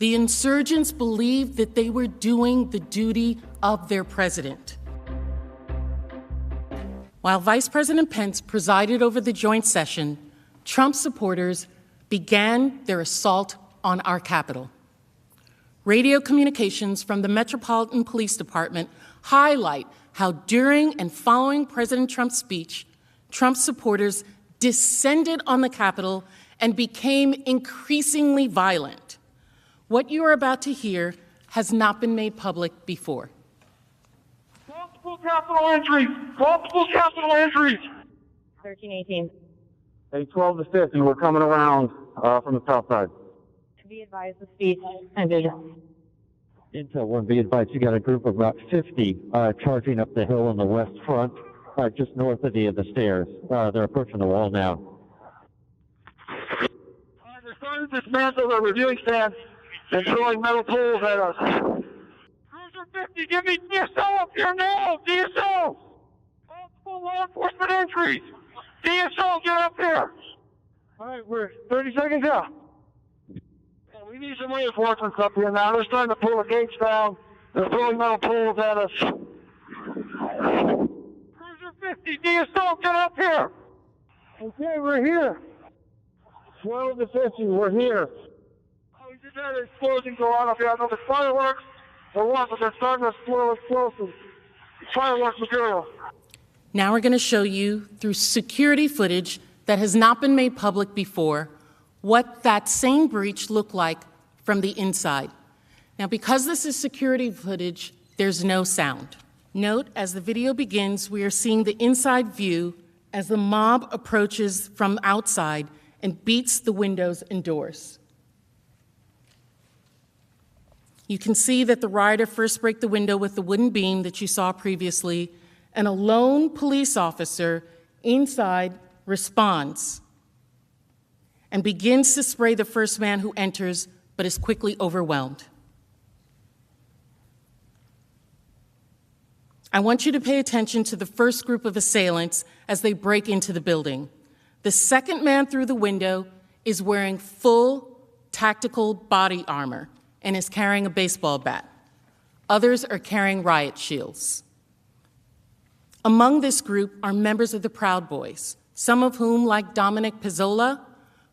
The insurgents believed that they were doing the duty of their president. While Vice President Pence presided over the joint session, Trump supporters began their assault on our Capitol. Radio communications from the Metropolitan Police Department highlight how during and following President Trump's speech, Trump supporters descended on the Capitol and became increasingly violent. What you are about to hear has not been made public before. Multiple capital entries! Multiple capital entries! 1318. A 12 to 50, we're coming around from the south side. Be advised the speed and vision. Intel 1, be advised, you got a group of about 50 charging up the hill on the west front, just north of the stairs. They're approaching the wall now. They're starting to dismantle their reviewing stands and throwing metal poles at us. Cruiser 50, give me DSO up here now! DSO! Multiple law enforcement entries! DSO, get up here! All right, we're 30 seconds out. We need some reinforcements up here now. They're starting to pull the gates down. They're throwing metal poles at us. Cruiser 50, DSO, get up here! Okay, we're here. 12 to 50, we're here. We just had an explosion go on up here. I know there's fireworks or what, but they're starting to explode explosives. Fireworks material. Now we're going to show you, through security footage that has not been made public before, what that same breach looked like from the inside. Now, because this is security footage, there's no sound. Note, as the video begins, we are seeing the inside view as the mob approaches from outside and beats the windows and doors. You can see that the rioter first break the window with the wooden beam that you saw previously, and a lone police officer inside responds and begins to spray the first man who enters, but is quickly overwhelmed. I want you to pay attention to the first group of assailants as they break into the building. The second man through the window is wearing full tactical body armor and is carrying a baseball bat. Others are carrying riot shields. Among this group are members of the Proud Boys, some of whom, like Dominic Pizzola,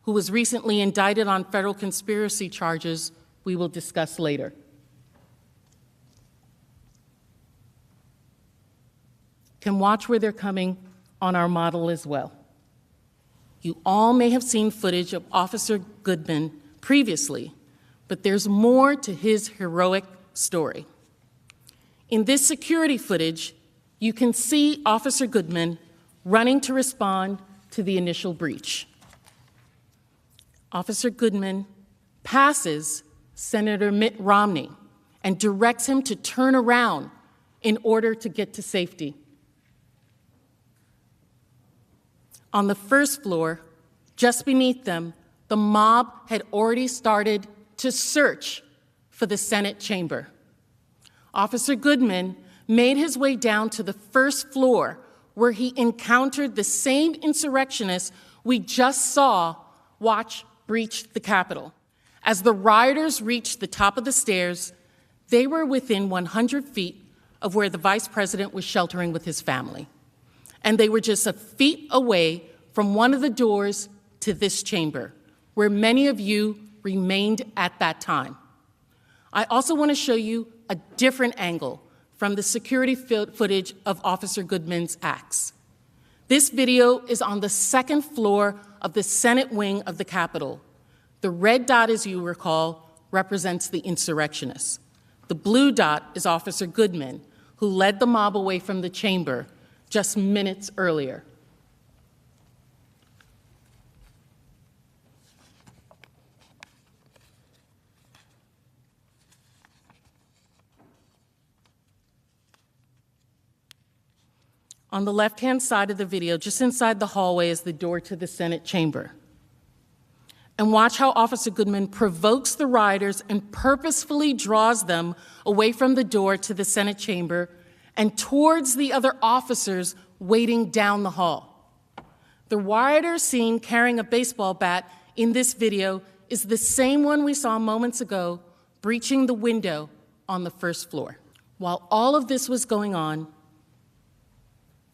who was recently indicted on federal conspiracy charges we will discuss later. Can watch where they're coming on our model as well. You all may have seen footage of Officer Goodman previously, but there's more to his heroic story. In this security footage, you can see Officer Goodman running to respond to the initial breach. Officer Goodman passes Senator Mitt Romney and directs him to turn around in order to get to safety. On the first floor, just beneath them, the mob had already started to search for the Senate chamber. Officer Goodman made his way down to the first floor, where he encountered the same insurrectionists we just saw watch breach the Capitol. As the rioters reached the top of the stairs, they were within 100 feet of where the vice president was sheltering with his family. And they were just a feet away from one of the doors to this chamber, where many of you remained at that time. I also want to show you a different angle from the security footage of Officer Goodman's acts. This video is on the second floor of the Senate wing of the Capitol. The red dot, as you recall, represents the insurrectionists. The blue dot is Officer Goodman, who led the mob away from the chamber just minutes earlier. On the left-hand side of the video, just inside the hallway, is the door to the Senate chamber. And watch how Officer Goodman provokes the rioters and purposefully draws them away from the door to the Senate chamber and towards the other officers waiting down the hall. The rioter seen carrying a baseball bat in this video is the same one we saw moments ago breaching the window on the first floor. While all of this was going on,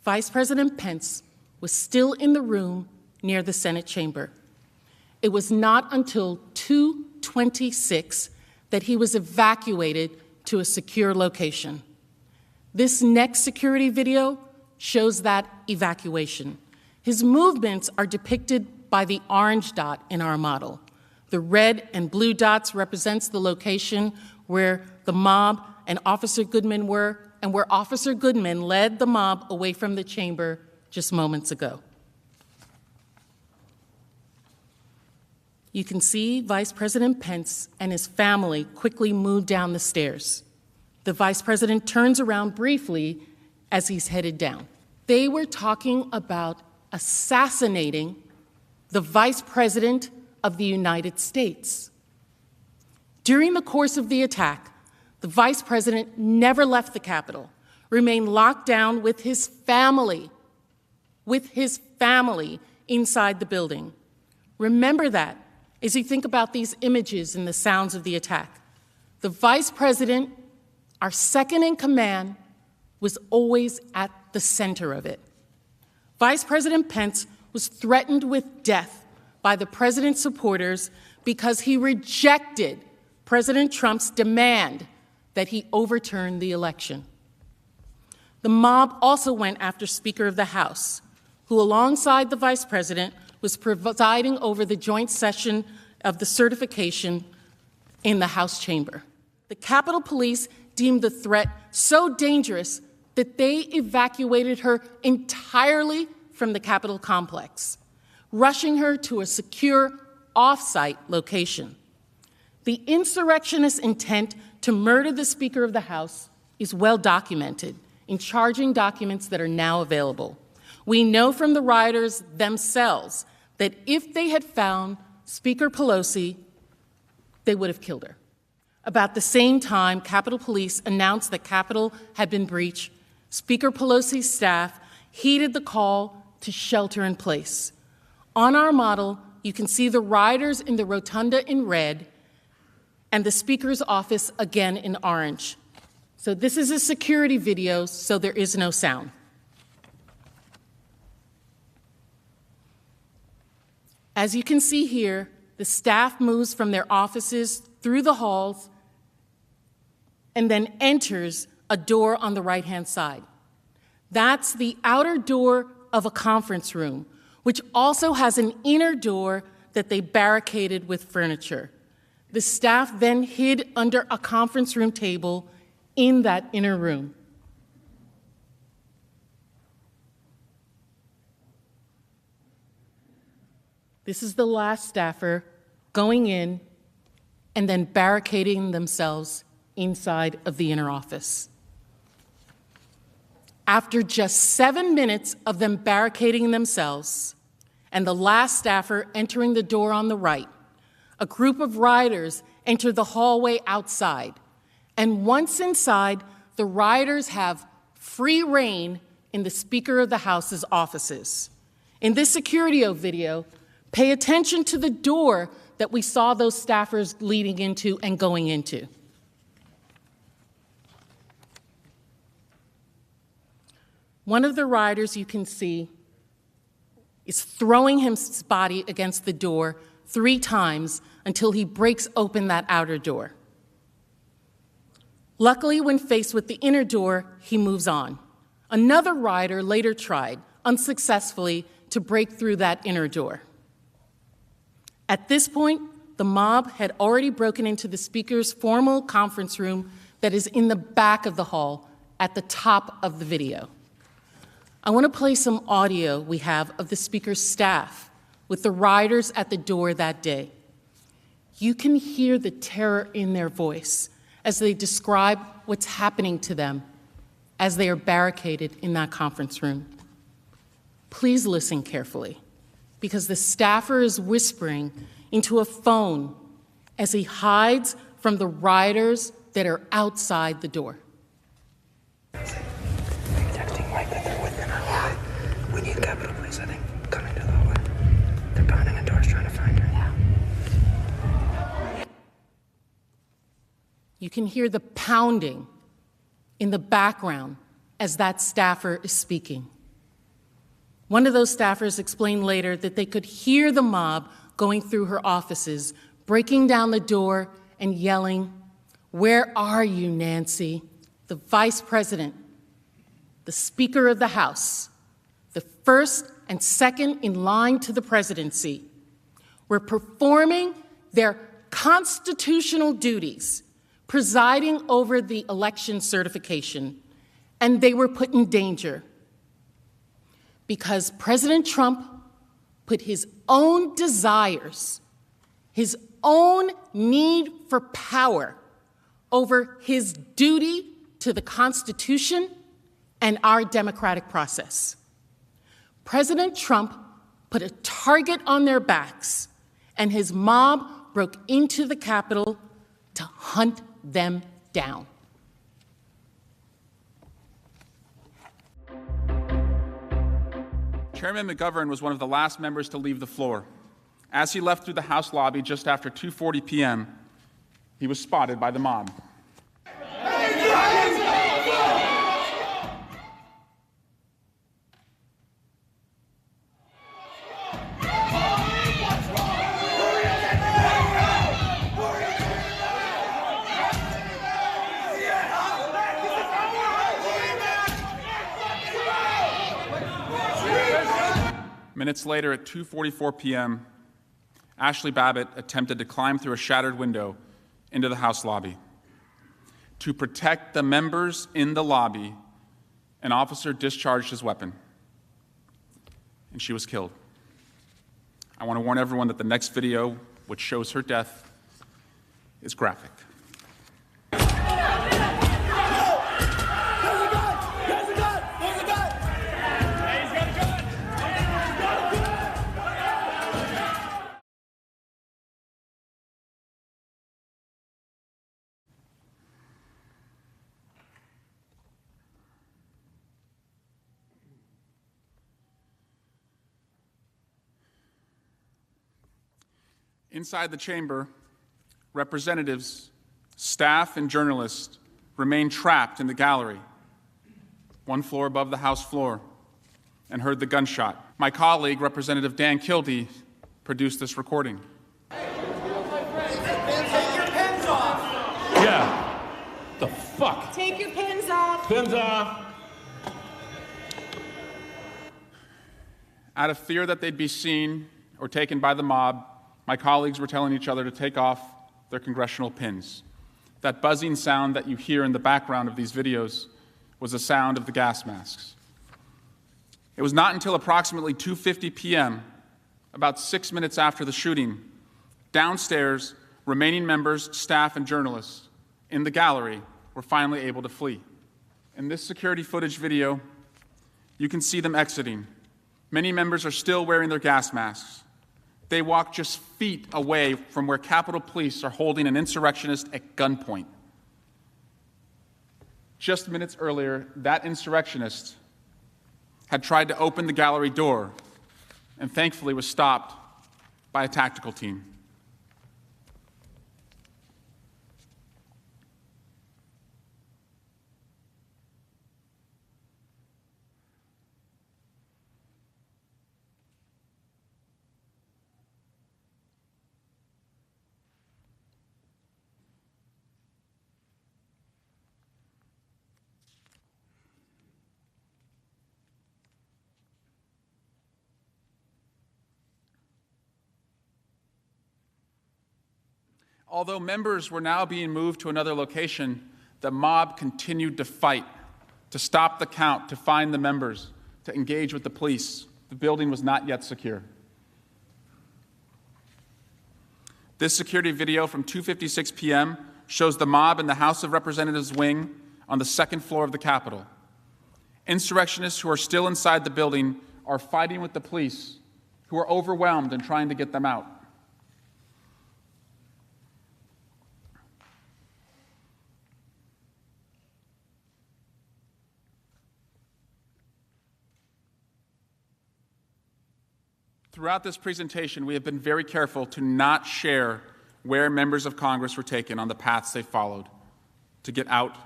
Vice President Pence was still in the room near the Senate chamber. It was not until 2:26 that he was evacuated to a secure location. This next security video shows that evacuation. His movements are depicted by the orange dot in our model. The red and blue dots represents the location where the mob and Officer Goodman were, and where Officer Goodman led the mob away from the chamber just moments ago. You can see Vice President Pence and his family quickly move down the stairs. The Vice President turns around briefly as he's headed down. They were talking about assassinating the Vice President of the United States. During the course of the attack, the Vice President never left the Capitol, remained locked down with his family inside the building. Remember that as you think about these images and the sounds of the attack. The Vice President, our second in command, was always at the center of it. Vice President Pence was threatened with death by the president's supporters because he rejected President Trump's demand that he overturn the election. The mob also went after Speaker of the House, who alongside the Vice President was presiding over the joint session of the certification in the House chamber. The Capitol Police deemed the threat so dangerous that they evacuated her entirely from the Capitol complex, rushing her to a secure off-site location. The insurrectionist intent to murder the Speaker of the House is well documented in charging documents that are now available. We know from the rioters themselves that if they had found Speaker Pelosi, they would have killed her. About the same time, Capitol Police announced that Capitol had been breached. Speaker Pelosi's staff heeded the call to shelter in place. On our model, you can see the rioters in the rotunda in red and the Speaker's office again in orange. So this is a security video, so there is no sound. As you can see here, the staff moves from their offices through the halls and then enters a door on the right-hand side. That's the outer door of a conference room, which also has an inner door that they barricaded with furniture. The staff then hid under a conference room table in that inner room. This is the last staffer going in and then barricading themselves inside of the inner office. After just 7 minutes of them barricading themselves and the last staffer entering the door on the right, a group of rioters enter the hallway outside. And once inside, the rioters have free reign in the Speaker of the House's offices. In this security video, pay attention to the door that we saw those staffers leading into and going into. One of the rioters you can see is throwing his body against the door 3 times until he breaks open that outer door. Luckily, when faced with the inner door, he moves on. Another rioter later tried, unsuccessfully, to break through that inner door. At this point, the mob had already broken into the Speaker's formal conference room that is in the back of the hall at the top of the video. I want to play some audio we have of the Speaker's staff with the rioters at the door that day. You can hear the terror in their voice as they describe what's happening to them as they are barricaded in that conference room. Please listen carefully, because the staffer is whispering into a phone as he hides from the rioters that are outside the door. Texting Mike that they're within our hallway. We need Capitol Police, I think, coming to the hallway. They're pounding. doors trying to find her. Yeah. You can hear the pounding in the background as that staffer is speaking. One of those staffers explained later that they could hear the mob going through her offices, breaking down the door and yelling, "Where are you, Nancy?" The vice president, the Speaker of the House, the first and second in line to the presidency, were performing their constitutional duties, presiding over the election certification, and they were put in danger because President Trump put his own desires, his own need for power over his duty to the Constitution and our democratic process. President Trump put a target on their backs, and his mob broke into the Capitol to hunt them down. Chairman McGovern was one of the last members to leave the floor. As he left through the House lobby just after 2:40 p.m., he was spotted by the mob. Minutes later, at 2:44 p.m., Ashley Babbitt attempted to climb through a shattered window into the House lobby. To protect the members in the lobby, an officer discharged his weapon, and she was killed. I want to warn everyone that the next video, which shows her death, is graphic. Inside the chamber, representatives, staff, and journalists remained trapped in the gallery, one floor above the House floor, and heard the gunshot. My colleague, Representative Dan Kildee, produced this recording. Take your pins off! Yeah. The fuck? Take your pins off! Pins off! Out of fear that they'd be seen or taken by the mob, my colleagues were telling each other to take off their congressional pins. That buzzing sound that you hear in the background of these videos was the sound of the gas masks. It was not until approximately 2:50 p.m., about 6 minutes after the shooting, downstairs, remaining members, staff, and journalists in the gallery were finally able to flee. In this security footage video, you can see them exiting. Many members are still wearing their gas masks. They walk just feet away from where Capitol Police are holding an insurrectionist at gunpoint. Just minutes earlier, that insurrectionist had tried to open the gallery door and thankfully was stopped by a tactical team. Although members were now being moved to another location, the mob continued to fight, to stop the count, to find the members, to engage with the police. The building was not yet secure. This security video from 2:56 p.m. shows the mob in the House of Representatives wing on the second floor of the Capitol. Insurrectionists who are still inside the building are fighting with the police, who are overwhelmed and trying to get them out. Throughout this presentation, we have been very careful to not share where members of Congress were taken on the paths they followed. to get out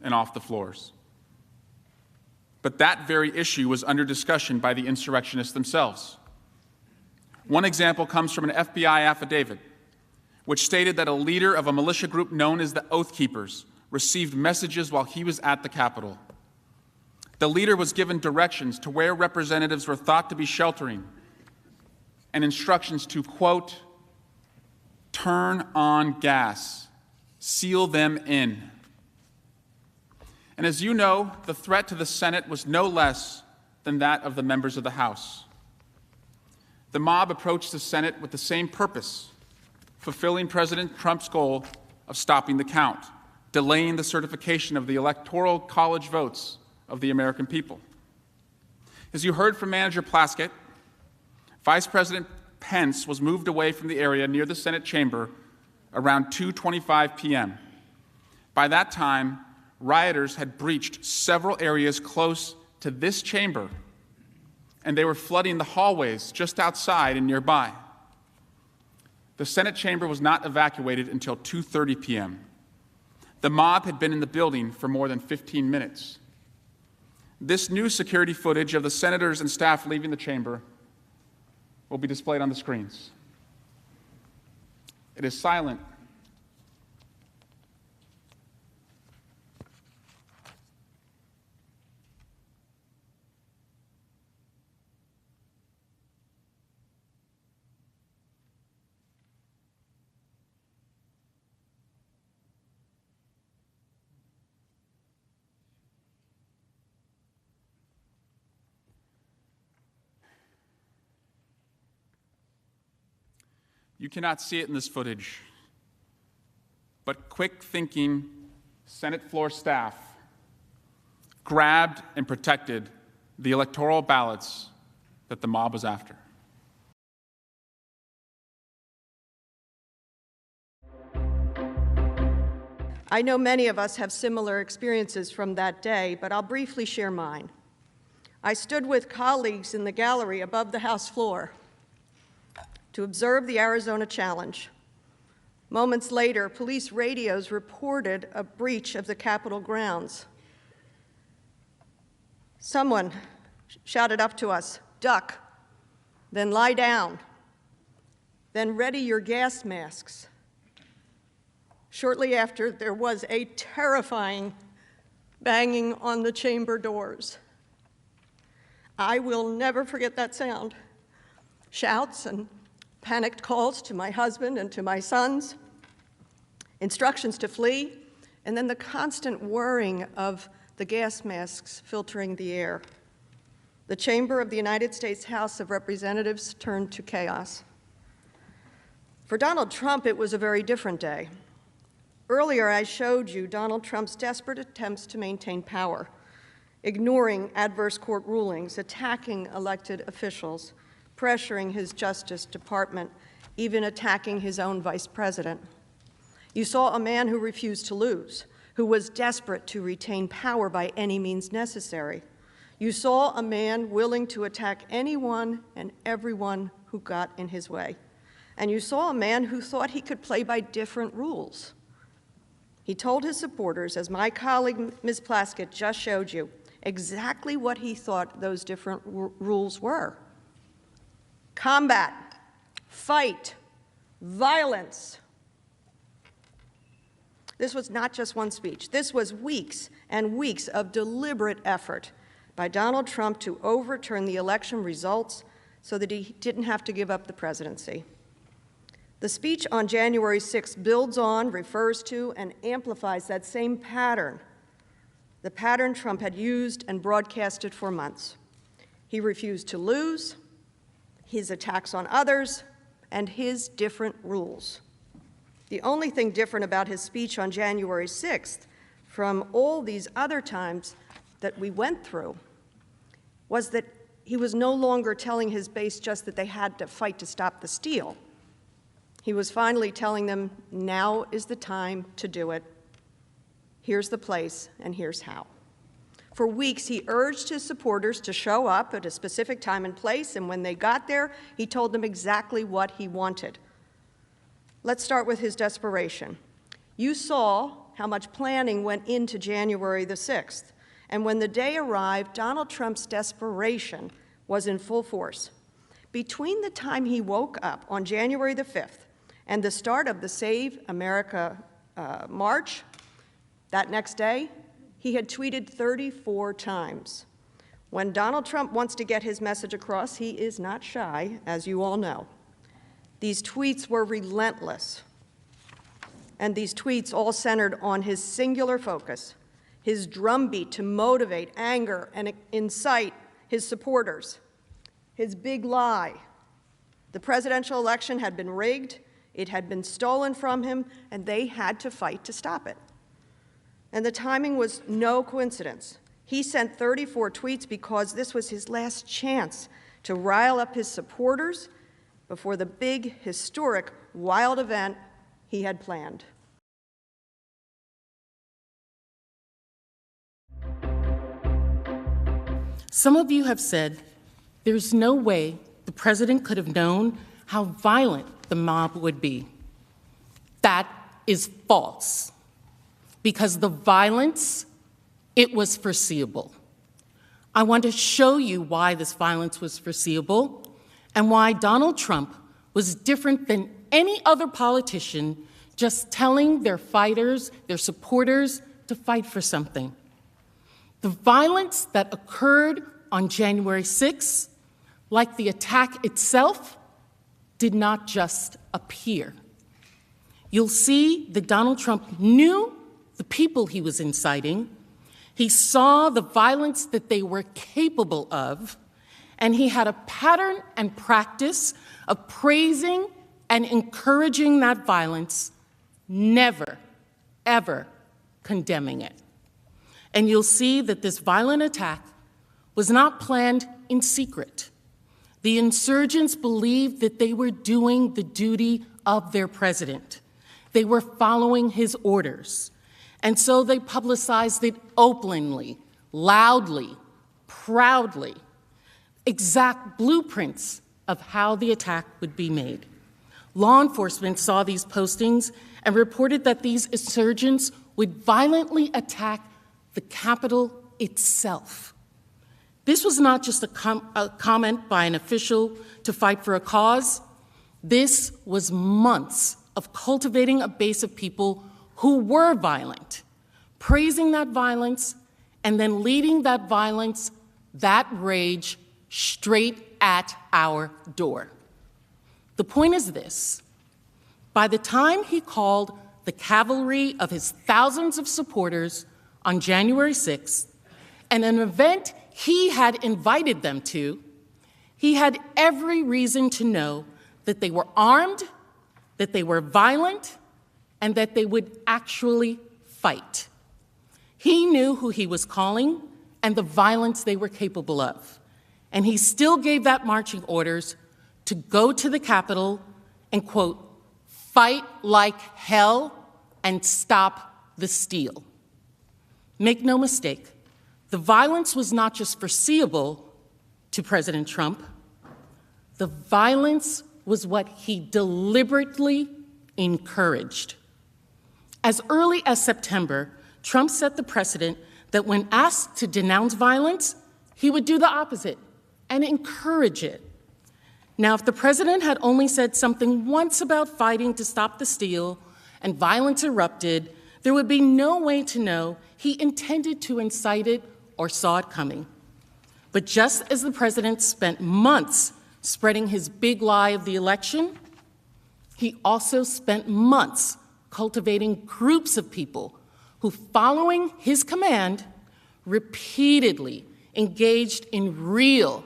and off the floors. But that very issue was under discussion by the insurrectionists themselves. One example comes from an FBI affidavit, which stated that a leader of a militia group known as the Oath Keepers received messages while he was at the Capitol. The leader was given directions to where representatives were thought to be sheltering and instructions to, quote, turn on gas, seal them in. And as you know, the threat to the Senate was no less than that of the members of the House. The mob approached the Senate with the same purpose, fulfilling President Trump's goal of stopping the count, delaying the certification of the Electoral College votes of the American people. As you heard from Manager Plaskett, Vice President Pence was moved away from the area near the Senate chamber around 2:25 p.m. By that time, rioters had breached several areas close to this chamber, and they were flooding the hallways just outside and nearby. The Senate chamber was not evacuated until 2:30 p.m. The mob had been in the building for more than 15 minutes. This new security footage of the senators and staff leaving the chamber will be displayed on the screens. It is silent. You cannot see it in this footage, but quick-thinking Senate floor staff grabbed and protected the electoral ballots that the mob was after. I know many of us have similar experiences from that day, but I'll briefly share mine. I stood with colleagues in the gallery above the House floor to observe the Arizona challenge. Moments later, police radios reported a breach of the Capitol grounds. Someone shouted up to us, "Duck, then lie down, then ready your gas masks." Shortly after, there was a terrifying banging on the chamber doors. I will never forget that sound. Shouts and panicked calls to my husband and to my sons, instructions to flee, and then the constant whirring of the gas masks filtering the air. The chamber of the United States House of Representatives turned to chaos. For Donald Trump, it was a very different day. Earlier, I showed you Donald Trump's desperate attempts to maintain power, ignoring adverse court rulings, attacking elected officials, pressuring his Justice Department, even attacking his own vice president. You saw a man who refused to lose, who was desperate to retain power by any means necessary. You saw a man willing to attack anyone and everyone who got in his way. And you saw a man who thought he could play by different rules. He told his supporters, as my colleague Ms. Plaskett just showed you, exactly what he thought those different rules were. Combat, fight, violence. This was not just one speech. This was weeks and weeks of deliberate effort by Donald Trump to overturn the election results so that he didn't have to give up the presidency. The speech on January 6th builds on, refers to, and amplifies that same pattern, the pattern Trump had used and broadcasted for months. He refused to lose, his attacks on others, and his different rules. The only thing different about his speech on January 6th from all these other times that we went through was that he was no longer telling his base just that they had to fight to stop the steal. He was finally telling them, now is the time to do it. Here's the place, and here's how. For weeks, he urged his supporters to show up at a specific time and place, and when they got there, he told them exactly what he wanted. Let's start with his desperation. You saw how much planning went into January the 6th. And when the day arrived, Donald Trump's desperation was in full force. Between the time he woke up on January the 5th and the start of the Save America March, that next day, he had tweeted 34 times. When Donald Trump wants to get his message across, he is not shy, as you all know. These tweets were relentless, and these tweets all centered on his singular focus, his drumbeat to motivate, anger, and incite his supporters, his big lie. The presidential election had been rigged, it had been stolen from him, and they had to fight to stop it. And the timing was no coincidence. He sent 34 tweets because this was his last chance to rile up his supporters before the big, historic, wild event he had planned. Some of you have said there's no way the president could have known how violent the mob would be. That is false, because the violence, it was foreseeable. I want to show you why this violence was foreseeable and why Donald Trump was different than any other politician just telling their fighters, their supporters, to fight for something. The violence that occurred on January 6th, like the attack itself, did not just appear. You'll see that Donald Trump knew the people he was inciting. He saw the violence that they were capable of, and he had a pattern and practice of praising and encouraging that violence, never, ever condemning it. And you'll see that this violent attack was not planned in secret. The insurgents believed that they were doing the duty of their president. They were following his orders. And so they publicized it openly, loudly, proudly, exact blueprints of how the attack would be made. Law enforcement saw these postings and reported that these insurgents would violently attack the Capitol itself. This was not just a comment by an official to fight for a cause. This was months of cultivating a base of people who were violent, praising that violence, and then leading that violence, that rage, straight at our door. The point is this: by the time he called the cavalry of his thousands of supporters on January 6th, and an event he had invited them to, he had every reason to know that they were armed, that they were violent, and that they would actually fight. He knew who he was calling and the violence they were capable of. And he still gave that marching orders to go to the Capitol and, quote, fight like hell and stop the steal. Make no mistake, the violence was not just foreseeable to President Trump. The violence was what he deliberately encouraged. As early as September, Trump set the precedent that when asked to denounce violence, he would do the opposite and encourage it. Now, if the president had only said something once about fighting to stop the steal and violence erupted, there would be no way to know he intended to incite it or saw it coming. But just as the president spent months spreading his big lie of the election, he also spent months cultivating groups of people who, following his command, repeatedly engaged in real,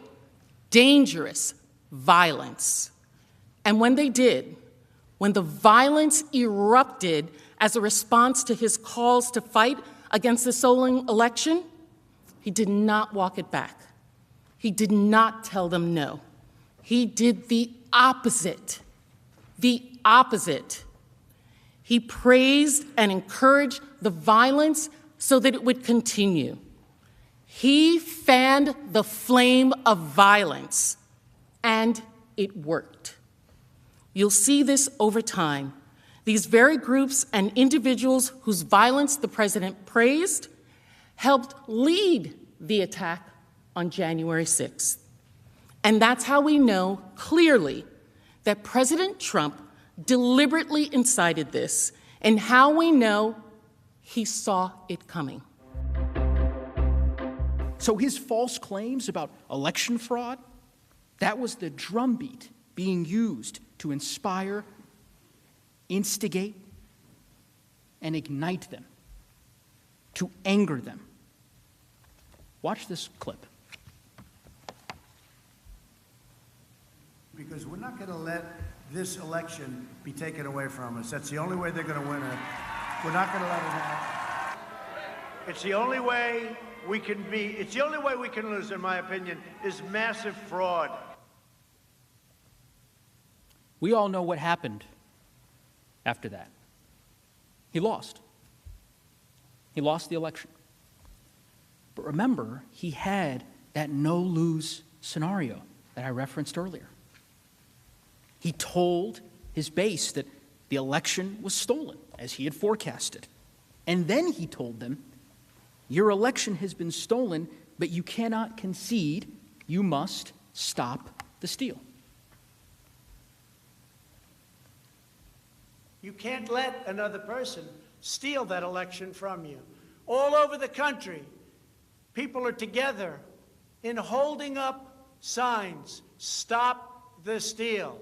dangerous violence. And when they did, when the violence erupted as a response to his calls to fight against the stolen election, he did not walk it back. He did not tell them no. He did the opposite. The opposite. He praised and encouraged the violence so that it would continue. He fanned the flame of violence, and it worked. You'll see this over time. These very groups and individuals whose violence the president praised helped lead the attack on January 6th. And that's how we know clearly that President Trump deliberately incited this, and how we know he saw it coming. So his false claims about election fraud, that was the drumbeat being used to inspire, instigate, and ignite them, to anger them. Watch this clip. Because we're not going to let this election be taken away from us. That's the only way they're going to win it. We're not going to let it happen. It's the only way we can it's the only way we can lose, in my opinion, is massive fraud. We all know what happened after that. He lost. He lost the election. But remember, he had that no-lose scenario that I referenced earlier. He told his base that the election was stolen, as he had forecasted. And then he told them, your election has been stolen, but you cannot concede. You must stop the steal. You can't let another person steal that election from you. All over the country, people are together in holding up signs, stop the steal.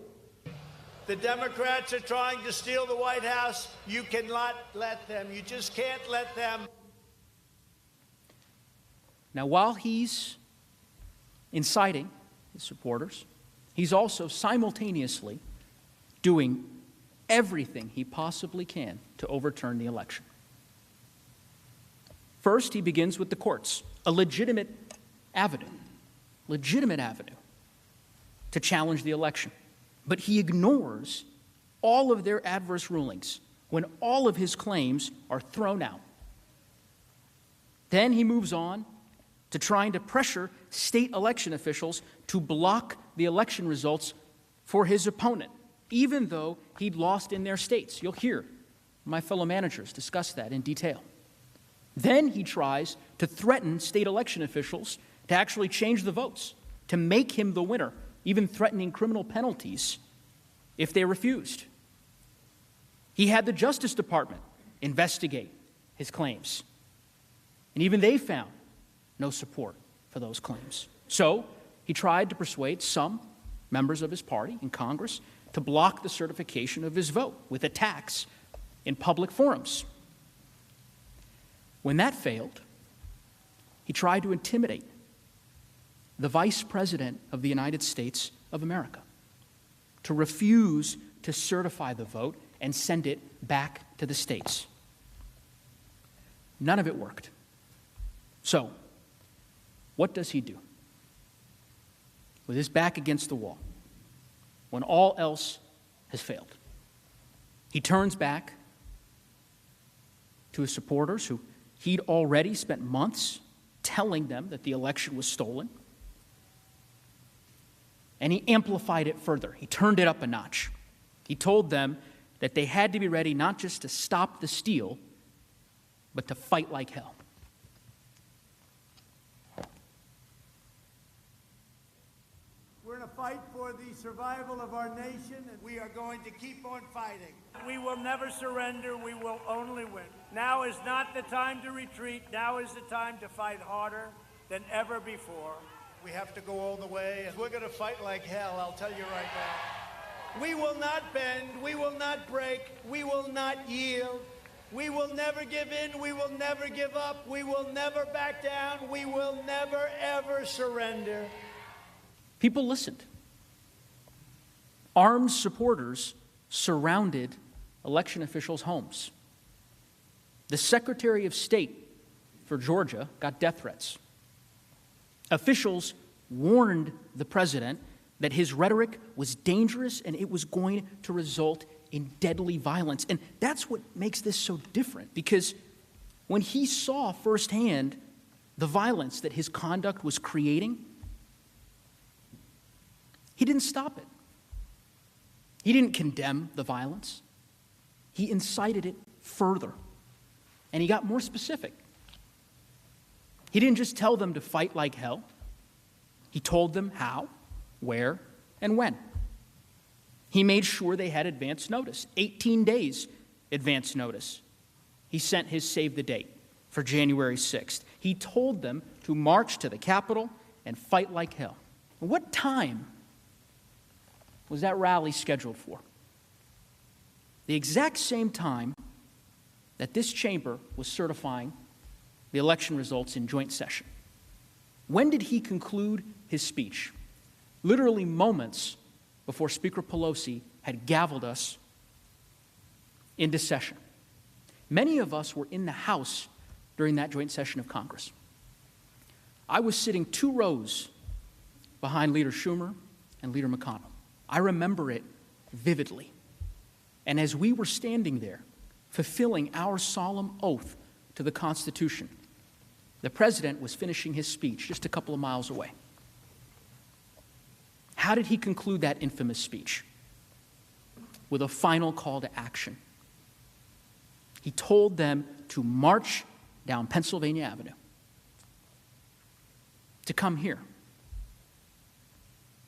The Democrats are trying to steal the White House. You cannot let them. You just can't let them. Now, while he's inciting his supporters, he's also simultaneously doing everything he possibly can to overturn the election. First, he begins with the courts, a legitimate avenue to challenge the election. But he ignores all of their adverse rulings when all of his claims are thrown out. Then he moves on to trying to pressure state election officials to block the election results for his opponent, even though he'd lost in their states. You'll hear my fellow managers discuss that in detail. Then he tries to threaten state election officials to actually change the votes, to make him the winner, even threatening criminal penalties if they refused. He had the Justice Department investigate his claims, and even they found no support for those claims. So he tried to persuade some members of his party in Congress to block the certification of his vote with attacks in public forums. When that failed, he tried to intimidate the Vice President of the United States of America to refuse to certify the vote and send it back to the states. None of it worked. So, what does he do? With his back against the wall, when all else has failed, he turns back to his supporters who he'd already spent months telling them that the election was stolen. And he amplified it further. He turned it up a notch. He told them that they had to be ready not just to stop the steal, but to fight like hell. We're in a fight for the survival of our nation, and we are going to keep on fighting. We will never surrender. We will only win. Now is not the time to retreat. Now is the time to fight harder than ever before. We have to go all the way, and we're going to fight like hell, I'll tell you right now. We will not bend. We will not break. We will not yield. We will never give in. We will never give up. We will never back down. We will never, ever surrender. People listened. Armed supporters surrounded election officials' homes. The Secretary of State for Georgia got death threats. Officials warned the president that his rhetoric was dangerous and it was going to result in deadly violence. And that's what makes this so different, because when he saw firsthand the violence that his conduct was creating, he didn't stop it. He didn't condemn the violence. He incited it further, and he got more specific. He didn't just tell them to fight like hell. He told them how, where, and when. He made sure they had advance notice, 18 days advance notice. He sent his save the date for January 6th. He told them to march to the Capitol and fight like hell. What time was that rally scheduled for? The exact same time that this chamber was certifying the election results in joint session. When did he conclude his speech? Literally moments before Speaker Pelosi had gavelled us into session. Many of us were in the House during that joint session of Congress. I was sitting 2 rows behind Leader Schumer and Leader McConnell. I remember it vividly. And as we were standing there, fulfilling our solemn oath to the Constitution, the President was finishing his speech just a couple of miles away. How did he conclude that infamous speech? With a final call to action. He told them to march down Pennsylvania Avenue, to come here,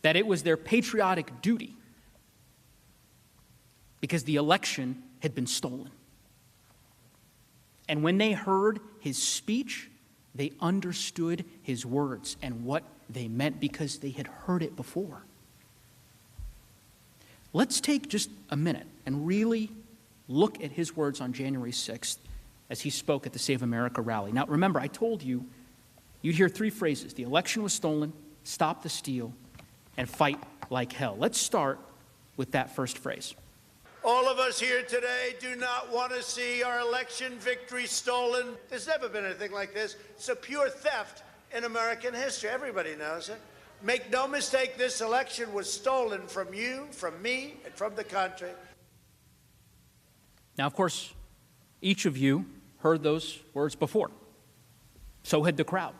that it was their patriotic duty because the election had been stolen. And when they heard his speech, they understood his words and what they meant because they had heard it before. Let's take just a minute and really look at his words on January 6th as he spoke at the Save America rally. Now, remember, I told you, you'd hear 3 phrases. The election was stolen, stop the steal, and fight like hell. Let's start with that first phrase. All of us here today do not want to see our election victory stolen. There's never been anything like this. It's a pure theft in American history. Everybody knows it. Make no mistake, this election was stolen from you, from me, and from the country. Now, of course, each of you heard those words before. So had the crowd.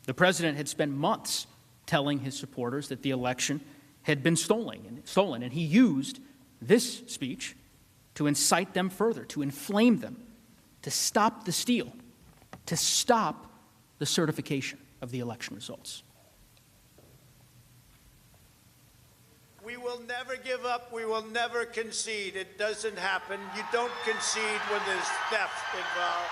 The president had spent months telling his supporters that the election had been stolen, and he used this speech to incite them further, to inflame them, to stop the steal, to stop the certification of the election results. We will never give up. We will never concede. It doesn't happen. You don't concede when there's theft involved.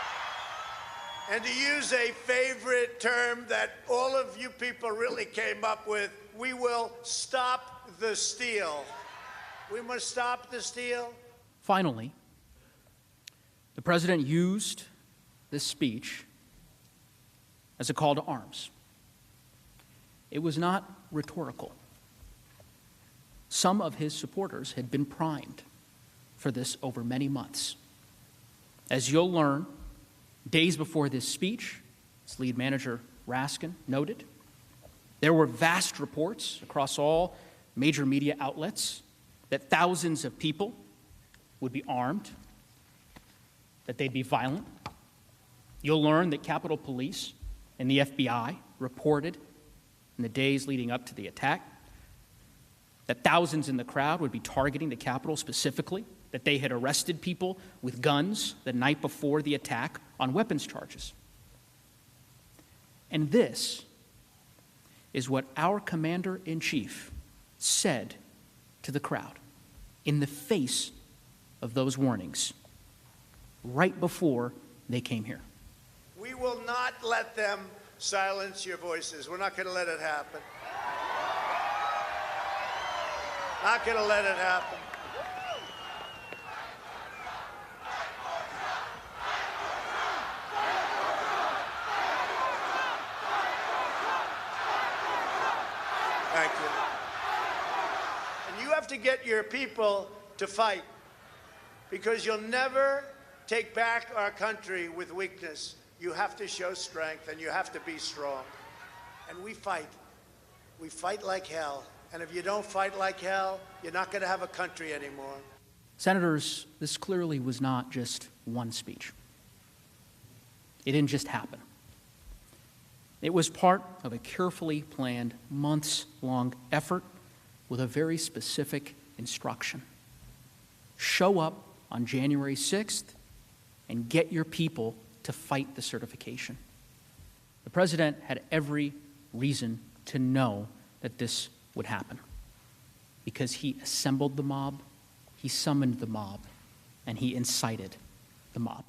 And to use a favorite term that all of you people really came up with, we will stop the steal. We must stop the steal. Finally, the president used this speech as a call to arms. It was not rhetorical. Some of his supporters had been primed for this over many months. As you'll learn, days before this speech, as lead manager Raskin noted, there were vast reports across all major media outlets that thousands of people would be armed, that they'd be violent. You'll learn that Capitol Police and the FBI reported in the days leading up to the attack that thousands in the crowd would be targeting the Capitol specifically, that they had arrested people with guns the night before the attack on weapons charges. And this is what our commander-in-chief said to the crowd in the face of those warnings right before they came here. We will not let them silence your voices. We're not going to let it happen. Not going to let it happen. Thank you. And you have to get your people to fight, because you'll never take back our country with weakness. You have to show strength, and you have to be strong. And we fight. We fight like hell. And if you don't fight like hell, you're not going to have a country anymore. Senators, this clearly was not just one speech. It didn't just happen. It was part of a carefully planned, months-long effort with a very specific instruction. Show up on January 6th and get your people to fight the certification. The president had every reason to know that this would happen because he assembled the mob, he summoned the mob, and he incited the mob.